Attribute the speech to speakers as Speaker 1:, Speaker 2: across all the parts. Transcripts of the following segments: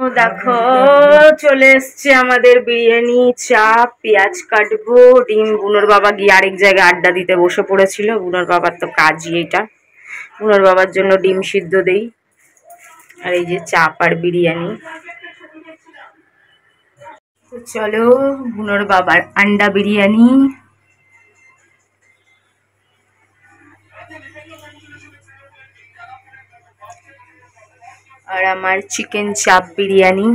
Speaker 1: ও দেখো চলে এসছে আমাদের বিরিয়ানি, চা, পেঁয়াজ কাটবো, ডিম। বুনোর বাবা গিয়ে আরেক জায়গায় আড্ডা দিতে বসে পড়েছিল। বুনোর বাবার তো কাজই এটা। বুনোর বাবার জন্য ডিম সিদ্ধ দেই, আর এই যে চাপ আর বিরিয়ানি। তো চলো বুনোর বাবার আন্ডা বিরিয়ানি, আর আমার চিকেন চাপ বিরিয়ানি।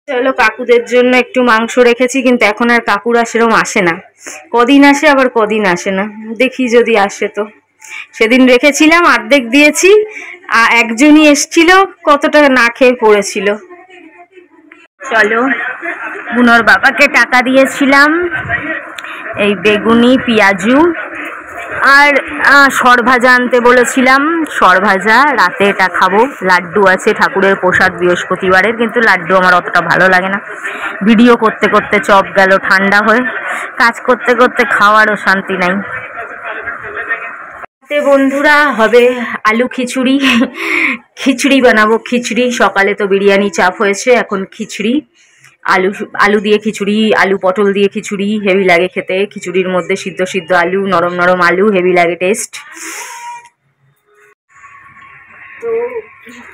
Speaker 1: চলো কাকুদের জন্য একটু মাংস রেখেছি, কিন্তু এখন আর কাকুরা সেরকম আসে না। কদিন আসে আবার কদিন আসে না, দেখি যদি আসে তো। সেদিন রেখেছিলাম, অর্ধেক দিয়েছি। একজনই এসছিল, কতটা না খেয়ে পড়েছিল। চলো বুনোর বাবাকে টাকা দিয়েছিলাম, এই বেগুনি, পেঁয়াজু আর সরভাজা আনতে বলেছিলাম। সরভাজা রাতে এটা খাবো। লাড্ডু আছে ঠাকুরের প্রসাদ বৃহস্পতিবারের, কিন্তু লাড্ডু আমার অতটা ভালো লাগে না। ভিডিও করতে করতে চপ গেল ঠান্ডা হয়ে, কাজ করতে করতে খাওয়ারও শান্তি নাই। বন্ধুরা হবে আলু খিচুড়ি। খিচুড়ি বানাবো, খিচুড়ি। সকালে তো বিরিয়ানি চাপ হয়েছে, এখন খিচুড়ি। আলু আলু দিয়ে খিচুড়ি, আলু পটল দিয়ে খিচুড়ি হেভি লাগে খেতে। খিচুড়ির মধ্যে সিদ্ধ সিদ্ধ আলু, নরম নরম আলু, হেভি লাগে টেস্ট। তো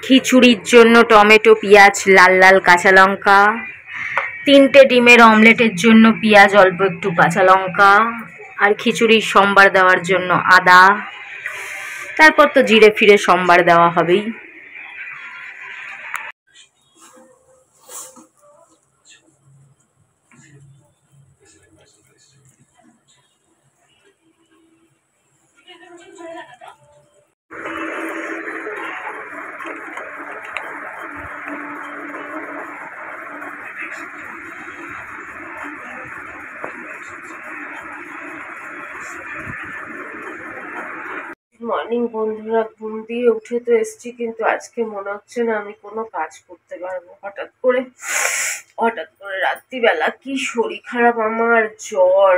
Speaker 1: খিচুড়ির জন্য টমেটো, পেঁয়াজ, লাল লাল কাঁচা লঙ্কা, 3টে ডিমের অমলেটের জন্য পেঁয়াজ, অল্প একটু কাঁচা লঙ্কা, আর খিচুড়ির সম্বার দেওয়ার জন্য আদা। তারপর তো জিরে ফিরে সম্বার দেওয়া হবেই। মর্নিং বন্ধুরা, ঘুম দিয়ে উঠে তো এসছি, কিন্তু আজকে মনে হচ্ছে না আমি কোনো কাজ করতে পারবো। হঠাৎ করে রাত্রিবেলা কি শরীর খারাপ আমার, জ্বর,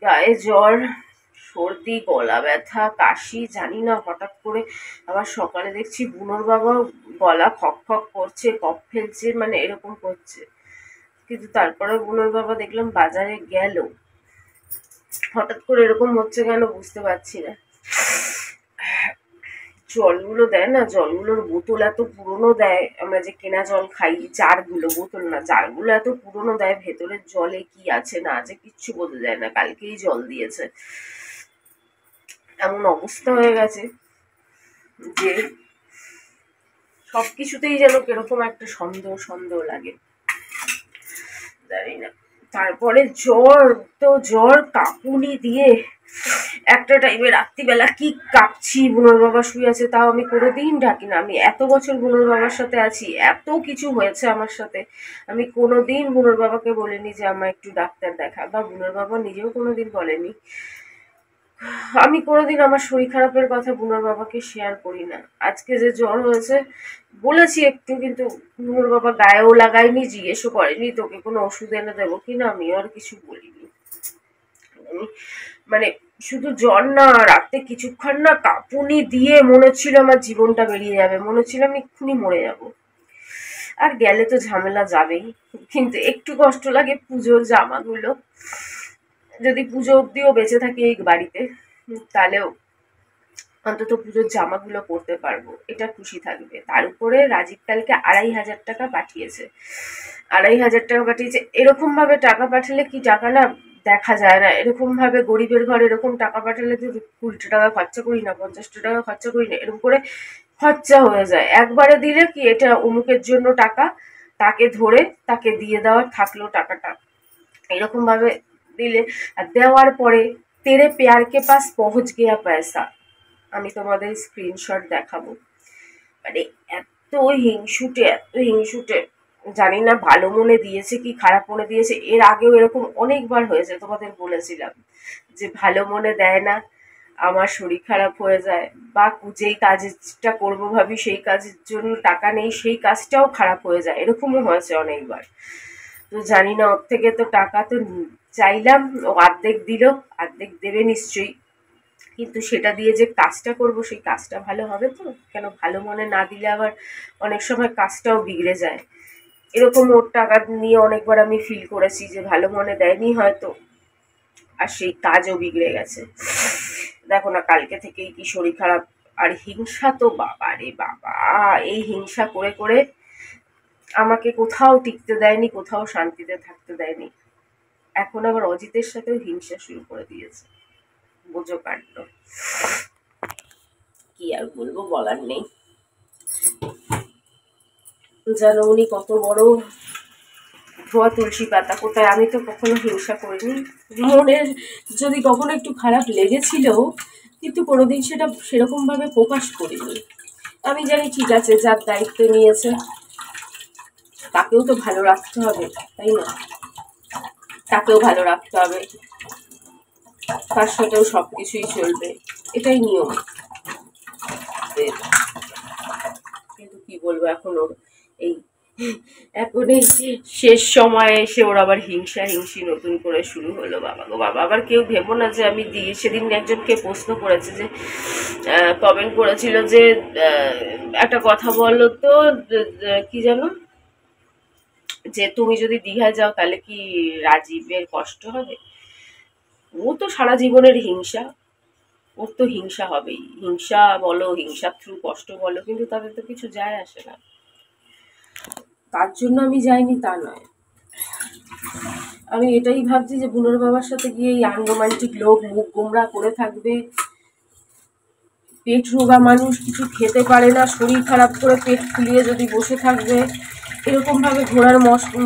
Speaker 1: গায়ে জ্বর, সর্দি, গলা ব্যথা, কাশি, জানি না। হঠাৎ করে আবার সকালে দেখছি বুনোর বাবা গলা খক খক করছে, কফ ফেলছে, মানে এরকম করছে। কিন্তু তারপরে বুনোর বাবা দেখলাম বাজারে গেল। হঠাৎ করে এরকম হচ্ছে কেন বুঝতে পারছি না। জলগুলো দেয় না, জলগুলোর বোতল এত পুরনো দেয়। আমরা যে কেনা জল খাই, জারগুলো, বোতল না, জারগুলো এত পুরনো দেয়, ভেতরের জলে কি আছে না আছে কিচ্ছু বোঝা যায় না। কালকেই জল দিয়েছে, এমন অবস্থা হয়ে গেছে যে সবকিছুতেই যেন কিরকম একটা সন্দেহ সন্দেহ লাগে, জানি না। তারপরে জ্বর, তো জ্বর কাঁপুনি দিয়ে একটা টাইমে রাত্রিবেলা কি কাঁপছি। বুনোর বাবা শুয়ে আছে, তাও আমি কোনোদিন ডাকি না। আমি এত বছর বুনোর বাবার সাথে আছি, এত কিছু হয়েছে আমার সাথে, আমি কোনোদিন বুনোর বাবাকে বলিনি যে আমার একটু ডাক্তার দেখা, বা বুনোর বাবা নিজেও কোনোদিন বলেনি। আমি কোনোদিন আমার শরীর খারাপের কথা বুনোর বাবাকে শেয়ার করি না। আজকে যে জ্বর হয়েছে বলেছি একটু, কিন্তু বুনোর বাবা গায়েও লাগায়নি, জিজ্ঞেসও করেনি তোকে কোনো ওষুধ এনে দেবো কিনা, আমিও আর কিছু বলিনি। মানে শুধু জ্বর না, রাতে কিছুক্ষণ না কাঁপুনি দিয়ে মনে হচ্ছিল আমার জীবনটা বেরিয়ে যাবে, মনে হচ্ছিল আমি এক্ষুনি মরে যাব। আর গেলে তো ঝামেলা যাবেই, কিন্তু একটু কষ্ট লাগে পুজোর জামাগুলো, যদি পুজো অব্দিও বেঁচে থাকি এই বাড়িতে, তাহলেও অন্তত পুজোর জামাগুলো পরতে পারবো, এটা খুশি থাকবে। তার উপরে রাজীব কালকে 2500 টাকা পাঠিয়েছে। 2500 টাকা পাঠিয়েছে। এরকম ভাবে টাকা পাঠালে কি টাকা না দেখা যায় না। এরকম ভাবে গরিবের ঘরে এরকম টাকা পাঠালে তো 20 টাকা খরচা করি না, 50 টাকা খরচা করি না, এরকম করে খরচা হয়ে যায়। একবারে দিলে কি এটা অমুকের জন্য টাকা, তাকে ধরে তাকে দিয়ে দেওয়ার থাকলো টাকাটা, এরকম ভাবে দিলে। আর দেওয়ার পরে তেরে প্যার কে পাস পৌঁছ গিয়া পয়সা, আমি তোমাদের স্ক্রিনশট দেখাবো। মানে এত হিংসুটে, এত হিংসুটে, জানি না ভালো মনে দিয়েছে কি খারাপ মনে দিয়েছে। এর আগেও এরকম অনেকবার হয়েছে, তোমাদের বলেছিলাম যে ভালো মনে দেয় না, আমার শরীর খারাপ হয়ে যায়, বা যেই কাজটা করবো ভাবি সেই কাজের জন্য টাকা নেই, সেই কাজটাও খারাপ হয়ে যায়, এরকমও হয়েছে অনেকবার। তো জানি না, ওর থেকে তো টাকা তো চাইলাম, ও অর্ধেক দিল, অর্ধেক দেবে নিশ্চয়ই, কিন্তু সেটা দিয়ে যে কাজটা করব সেই কাজটা ভালো হবে তো? কেন ভালো মনে না দিলে আবার অনেক সময় কাজটাও বিগড়ে যায়। এরকম ওর টাকা নিয়ে অনেকবার আমি ফিল করেছি যে ভালো মনে দেয়নি হয়তো, আর সেই কাজও বিগড়ে গেছে। দেখো না, কালকে থেকেই কি শরীর খারাপ। আর হিংসা তো বাবা রে বাবা, এই হিংসা করে করে আমাকে কোথাও টিকতে দেয়নি, কোথাও শান্তিতে থাকতে দেয়নি। এখন আবার অজিতের সাথেও হিংসা শুরু করে দিয়েছে। বোঝো কাণ্ড। কি আর বলবো, বলার নেই। যেন উনি কত বড় ধোয়া তুলসী পাতা। কোথায়, আমি তো কখনো হিংসা করিনি। মনের যদি কখনো একটু খারাপ লেগেছিল, কিন্তু কোনোদিন সেটা সেরকম ভাবে প্রকাশ করিনি। আমি জানি ঠিক আছে, যার দায়িত্ব নিয়েছে তাকেও তো ভালো রাখতে হবে, তাই না? তাকেও ভালো রাখতে হবে, তার সাথেও সবকিছুই চলবে, এটাই নিয়ম। কিন্তু কি বলবো, এখন ওর এই এখন এই শেষ সময়ে এসে ওর আবার হিংসা হিংসি নতুন করে শুরু হলো। বাবা গো বাবা, আবার কেউ ভেবো না যে আমি দিয়ে। সেদিন একজনকে প্রশ্ন করেছে, যে কমেন্ট করেছিল যে একটা কথা বলো তো, কি জানো, যে তুমি যদি দীঘায় যাও তাহলে কি রাজীবের কষ্ট হবে? ও তো সারা জীবনের হিংসা, ওর তো হিংসা হবেই। হিংসা বলো, হিংসার থ্রু কষ্ট বলো, কিন্তু তাদের তো কিছু যায় আসে না। তার জন্য আমি যাইনি তা নয়। আমি এটাই ভাবছি যে বুনোর বাবার সাথে গিয়ে এই আনরোমান্টিক লোক মুখ গোমরা করে থাকবে, পেট রোগা মানুষ, কিছু খেতে পারে না, শরীর খারাপ করে পেট ফুলিয়ে যদি বসে থাকবে, এরকম ভাবে ঘোরার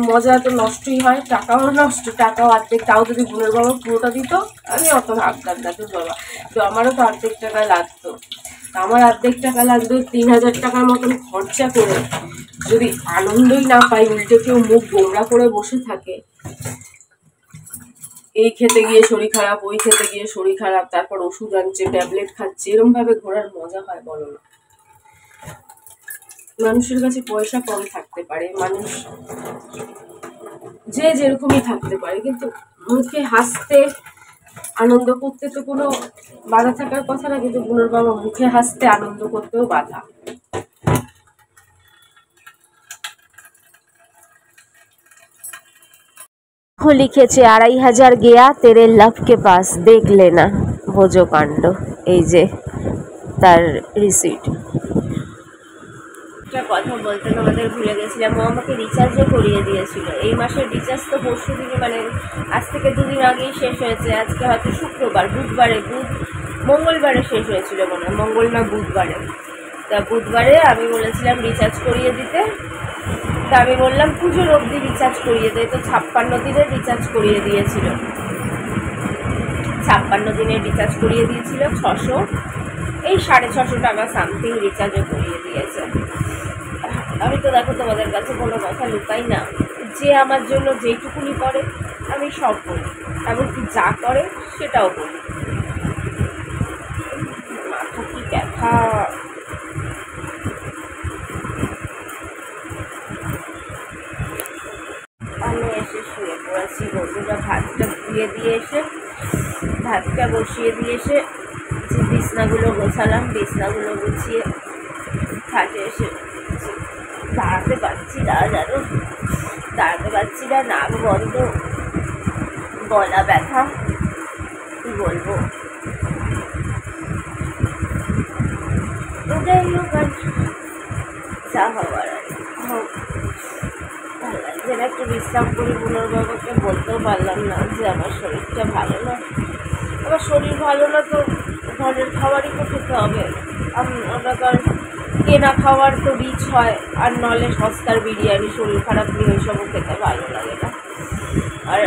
Speaker 1: মজা তো নষ্টই হয়, টাকাও নষ্ট, টাকাও অর্ধেক। তাও যদি বুনোর বাবা পুরোটা দিত, আমি অত ভাবতাম না। তো বাবা, তো আমারও তো অর্ধেক টাকা লাগতো। আমার অর্ধেক টাকা লাগতো 3000 টাকার মতন খরচা করে, যদি আনন্দই না পাই, উল্টে কেউ মুখ গোমরা করে বসে থাকে, এই খেতে গিয়ে শরীর খারাপ, ওই খেতে গিয়ে শরীর খারাপ, তারপর ওষুধ আনছে, ট্যাবলেট খাচ্ছে, এরকম ভাবে ঘোরার মজা হয় বলো না? মানুষের কাছে পয়সা কম থাকতে পারে, মানুষ যে যেরকমই থাকতে পারে, কিন্তু মুখে হাসতে আনন্দ করতে তো কোনো বাধা থাকার কথা না। কিন্তু বুনোর বাবা মুখে হাসতে আনন্দ করতেও বাধা। লিখেছে 2500 গেয়া তেরে লাভ কে পাস, দেখ লেনা। বোঝো কাণ্ড। এই যে তার রিসিট। একটা কথা বলতে তোমাদের ভুলে গেছিলাম, ও আমাকে রিচার্জও করিয়ে দিয়েছিল। এই মাসের রিচার্জ তো পরশু দিনে, মানে আজ থেকে 2 দিন আগেই শেষ হয়েছে। আজকে হয়তো শুক্রবার, মঙ্গলবারে শেষ হয়েছিল মনে হয়, মঙ্গল না বুধবারে। তা বুধবারে আমি বলেছিলাম রিচার্জ করিয়ে দিতে, তা আমি বললাম পুজোর অবধি রিচার্জ করিয়ে দেয়। তো 56 দিনের রিচার্জ করিয়ে দিয়েছিল, 56 দিনের রিচার্জ করিয়ে দিয়েছিল। 600, এই 650 টাকা সামথিং রিচার্জও করিয়ে দিয়েছে। আমি তো দেখো তোমাদের কাছে কোনো কথা লুকাই না, যে আমার জন্য যেইটুকুনি করে আমি সব করি, এমনকি যা করে সেটাও করি। মাথা কি ব্যথা। আমি এসে শুয়ে পড়েছি বন্ধুরা, ভাতটা বসিয়ে দিয়ে এসে যে বিছনাগুলো গোছালাম, বিছনাগুলো গুছিয়ে খাটে এসে দাঁড়াতে পারছি না, জানো, দাঁড়াতে পারছি না, নাক বন্ধ, গলা ব্যথা, কি বলবো। ওটাই হোক, আর যা হওয়ার হোক। ভালো লাগছে না, একটু বিশ্রাম করি। বুনোর বাবাকে বলতেও পারলাম না যে আমার শরীরটা ভালো না। আমার শরীর ভালো না তো ঘরের খাবারই তো খেতে হবে। আমরা তো আর কেনা খাওয়ার তো রিচ হয়, আর নলে সস্তার বিরিয়ানি, শরীর খারাপ নিয়ে ওইসবও খেতে ভালো লাগে না। আর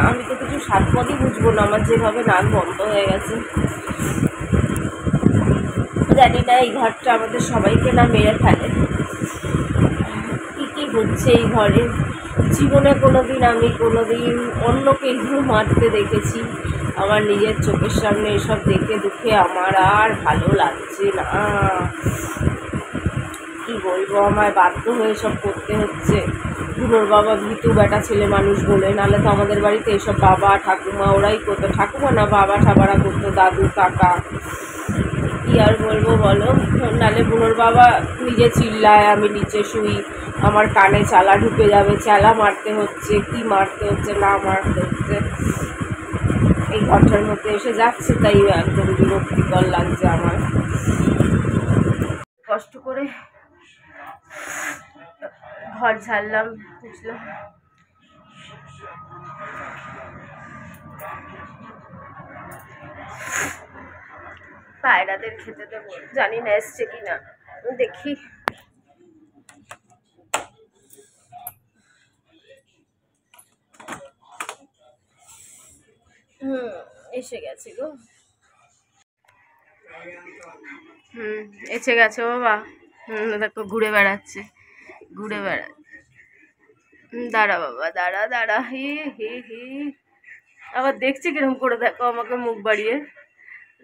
Speaker 1: আমি তো কিছু স্বাদপদই বুঝবো না, আমার যেভাবে নাক বন্ধ হয়ে গেছে। জানি না এই ঘরটা আমাদের সবাইকে না মেরে ফেলে। কী হচ্ছে এই ঘরে। জীবনে আমি কোনোদিন অন্যকে মারতে দেখেছি, আমার নিজের চোখের সামনে এসব দেখে দুঃখে আমার আর ভালো লাগছে না। কি বলবো, আমার বাধ্য হয়ে সব করতে হচ্ছে। বুনোর বাবা ভীতু বেটা ছেলে মানুষ বলে, নাহলে তো আমাদের বাড়িতে এসব বাবা ঠাকুমা ওরাই করতো। ঠাকুমা না, বাবা ঠাবারা করতো, দাদু কাকা। কি আর বলবো বলো, নালে বুনোর বাবা নিজে চিল্লায়, আমি নিচে শুই, আমার কানে চালা ঢুকে যাবে, চালা মারতে হচ্ছে, কি মারতে হচ্ছে না মারতে হচ্ছে, এই ঘরটার মধ্যে এসে যাচ্ছে, তাই একদম বিরক্তিকর লাগছে আমার। কষ্ট করে ঘর ঝাড়লাম, বুঝলাম পায়রাদের খেতে দেবো, জানি না এসছে কিনা, দেখি। এসে গেছে গো, এসে গেছে বাবা। দেখো ঘুরে বেড়াচ্ছে, ঘুরে বেড়া, দাঁড়া বাবা, দাঁড়া দাঁড়া, হি হি হি, আবার দেখছি কিরকম করে, দেখো আমাকে মুখ বাড়িয়ে,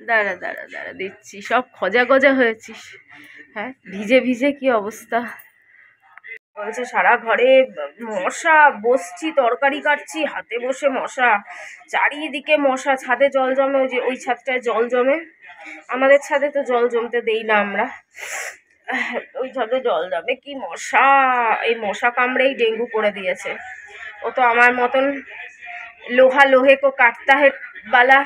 Speaker 1: দাঁড়া দাঁড়া দাঁড়া দিচ্ছি, সব খজা গজা হয়েছিস, হ্যাঁ ভিজে ভিজে কি অবস্থা। বলছে সারা ঘরে মশা, বসছি তরকারি কাটছি, হাতে বসে মশা, চারিদিকে মশা, ছাদে জল জমে, ওই যে ওই ছাদটায় জল জমে, আমাদের ছাদে তো জল জমতে দেই না আমরা, ওই ছাদে জল জমে, কি মশা, এই মশা কামড়েই ডেঙ্গু করে দিয়েছে। ও তো আমার মতন লোহা লোহে কো কাটতা হে বালা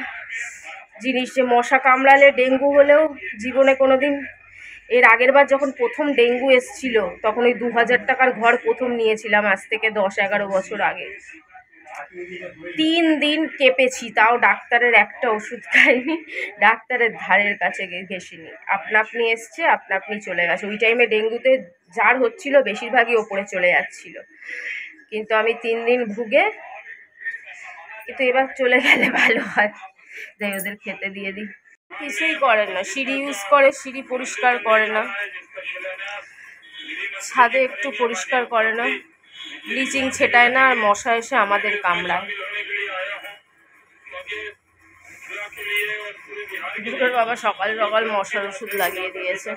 Speaker 1: জিনিস, যে মশা কামড়ালে ডেঙ্গু হলেও জীবনে কোনোদিন, এর আগের বার যখন প্রথম ডেঙ্গু এসছিল তখন ওই 2000 টাকার ঘর প্রথম নিয়েছিলাম, আজ থেকে 10-11 বছর আগে। 3 দিন কেঁপেছি, তাও ডাক্তারের একটা ওষুধ খাইনি, ডাক্তারের ধারের কাছে ঘেসিনি, আপনা আপনি এসছে, আপনা আপনি চলে গেছে। ওই টাইমে ডেঙ্গুতে যার হচ্ছিল বেশিরভাগই ওপরে চলে যাচ্ছিল, কিন্তু আমি 3 দিন ভুগে, কিন্তু এবার চলে গেলে ভালো হয়, যাই ওদের খেতে দিয়ে দিই। কিছুই করে না, সিঁড়ি ইউজ করে, সিঁড়ি পরিষ্কার করে না, ছাদে একটু পরিষ্কার করে না, ব্লিচিং ছেটায় না, আর মশা এসে আমাদের কামড়ায়। দুটোর বাবা সকাল সকাল মশার ওষুধ লাগিয়ে দিয়েছে।